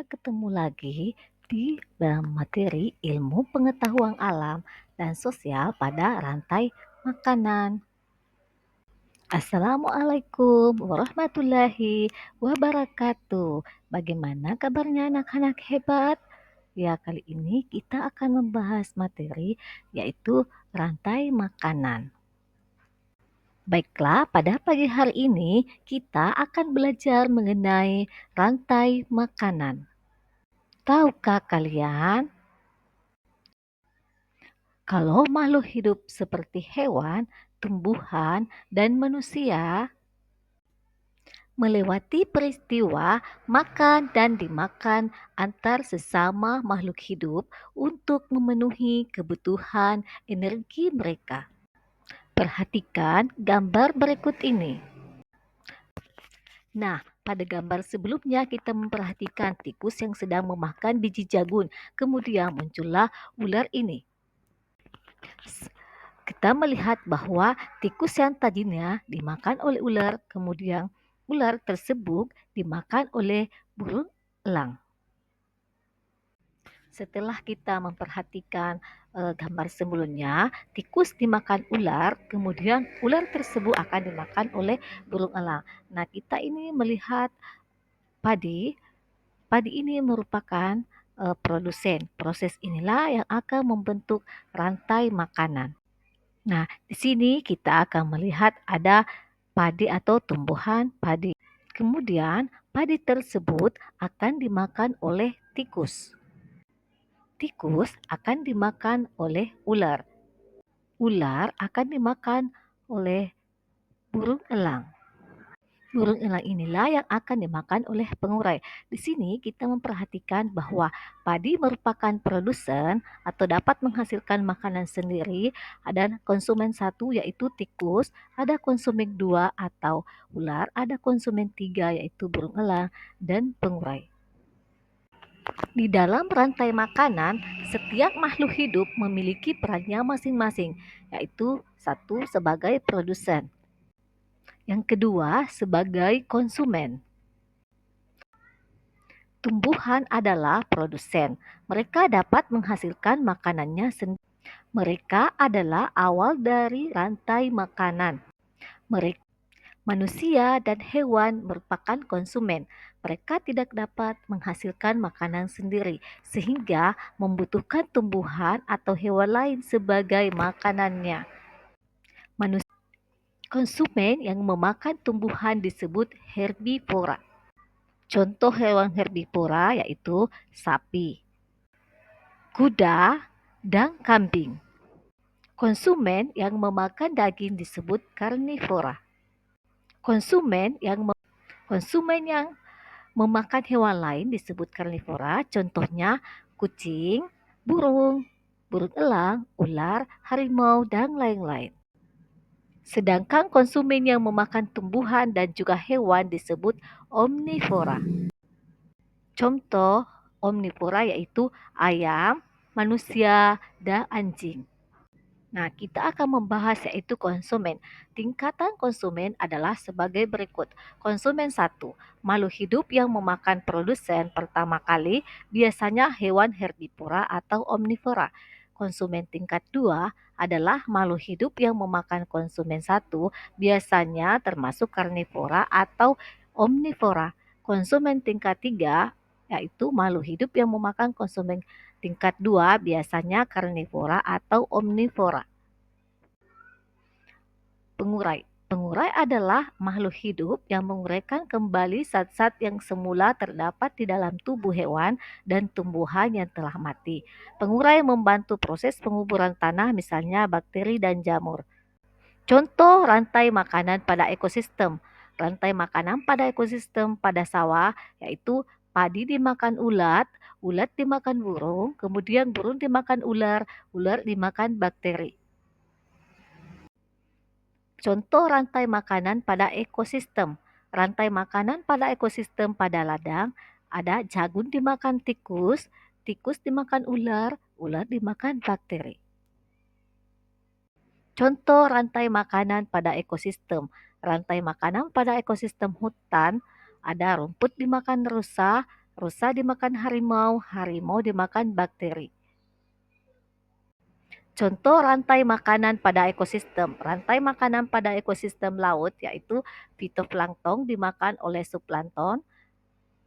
Kita ketemu lagi di dalam materi ilmu pengetahuan alam dan sosial pada rantai makanan. Assalamualaikum warahmatullahi wabarakatuh. Bagaimana kabarnya anak-anak hebat? Ya, kali ini kita akan membahas materi yaitu rantai makanan. Baiklah, pada pagi hari ini kita akan belajar mengenai rantai makanan. Tahukah kalian kalau makhluk hidup seperti hewan, tumbuhan, dan manusia melewati peristiwa makan dan dimakan antar sesama makhluk hidup untuk memenuhi kebutuhan energi mereka? Perhatikan gambar berikut ini. Nah, pada gambar sebelumnya kita memperhatikan tikus yang sedang memakan biji jagung. Kemudian muncullah ular ini. Kita melihat bahwa tikus yang tadinya dimakan oleh ular, kemudian ular tersebut dimakan oleh burung elang. Setelah kita memperhatikan gambar sebelumnya, tikus dimakan ular, kemudian ular tersebut akan dimakan oleh burung elang. Nah, kita ini melihat padi. Padi ini merupakan produsen. Proses inilah yang akan membentuk rantai makanan. Nah, di sini kita akan melihat ada padi atau tumbuhan padi. Kemudian, padi tersebut akan dimakan oleh tikus. Tikus akan dimakan oleh ular. Ular akan dimakan oleh burung elang. Burung elang inilah yang akan dimakan oleh pengurai. Di sini kita memperhatikan bahwa padi merupakan produsen atau dapat menghasilkan makanan sendiri. Ada konsumen satu yaitu tikus, ada konsumen dua atau ular, ada konsumen tiga yaitu burung elang dan pengurai. Di dalam rantai makanan, setiap makhluk hidup memiliki perannya masing-masing, yaitu satu sebagai produsen. Yang kedua, sebagai konsumen. Tumbuhan adalah produsen. Mereka dapat menghasilkan makanannya sendiri. Mereka adalah awal dari rantai makanan. Mereka, manusia dan hewan merupakan konsumen. Mereka tidak dapat menghasilkan makanan sendiri, sehingga membutuhkan tumbuhan atau hewan lain sebagai makanannya. Manusia konsumen yang memakan tumbuhan disebut herbivora. Contoh hewan herbivora yaitu sapi, kuda, dan kambing. Konsumen yang memakan daging disebut karnivora. Konsumen yang memakan hewan lain disebut karnivora. Contohnya kucing, burung elang, ular, harimau, dan lain-lain. Sedangkan konsumen yang memakan tumbuhan dan juga hewan disebut omnivora. Contoh omnivora yaitu ayam, manusia, dan anjing. Nah, kita akan membahas yaitu konsumen. Tingkatan konsumen adalah sebagai berikut. Konsumen 1, makhluk hidup yang memakan produsen pertama kali, biasanya hewan herbivora atau omnivora. Konsumen tingkat 2 adalah makhluk hidup yang memakan konsumen 1, biasanya termasuk karnivora atau omnivora. Konsumen tingkat 3 yaitu makhluk hidup yang memakan konsumen tingkat 2, biasanya karnivora atau omnivora. Pengurai. Pengurai adalah makhluk hidup yang menguraikan kembali zat-zat yang semula terdapat di dalam tubuh hewan dan tumbuhan yang telah mati. Pengurai membantu proses penguburan tanah, misalnya bakteri dan jamur. Contoh rantai makanan pada ekosistem. Rantai makanan pada ekosistem pada sawah yaitu padi dimakan ulat, ulat dimakan burung, kemudian burung dimakan ular, ular dimakan bakteri. Contoh rantai makanan pada ekosistem. Rantai makanan pada ekosistem pada ladang ada jagung dimakan tikus, tikus dimakan ular, ular dimakan bakteri. Contoh rantai makanan pada ekosistem. Rantai makanan pada ekosistem hutan ada rumput dimakan rusa, rusa dimakan harimau, harimau dimakan bakteri. Contoh rantai makanan pada ekosistem. Rantai makanan pada ekosistem laut yaitu fitoplankton dimakan oleh zooplankton,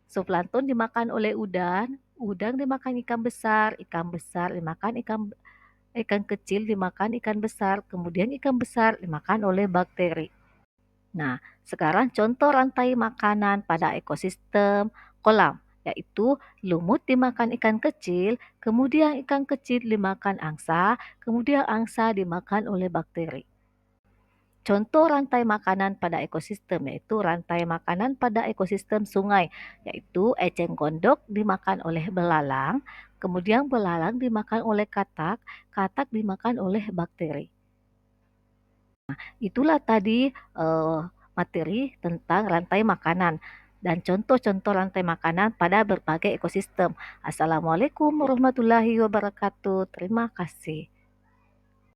zooplankton dimakan oleh udang, udang dimakan ikan besar dimakan ikan kecil dimakan ikan besar, kemudian ikan besar dimakan oleh bakteri. Nah, sekarang contoh rantai makanan pada ekosistem kolam, yaitu lumut dimakan ikan kecil, kemudian ikan kecil dimakan angsa, kemudian angsa dimakan oleh bakteri. Contoh rantai makanan pada ekosistem yaitu rantai makanan pada ekosistem sungai, yaitu eceng gondok dimakan oleh belalang, kemudian belalang dimakan oleh katak, katak dimakan oleh bakteri. Itulah tadi materi tentang rantai makanan dan contoh-contoh rantai makanan pada berbagai ekosistem. Assalamualaikum warahmatullahi wabarakatuh. Terima kasih.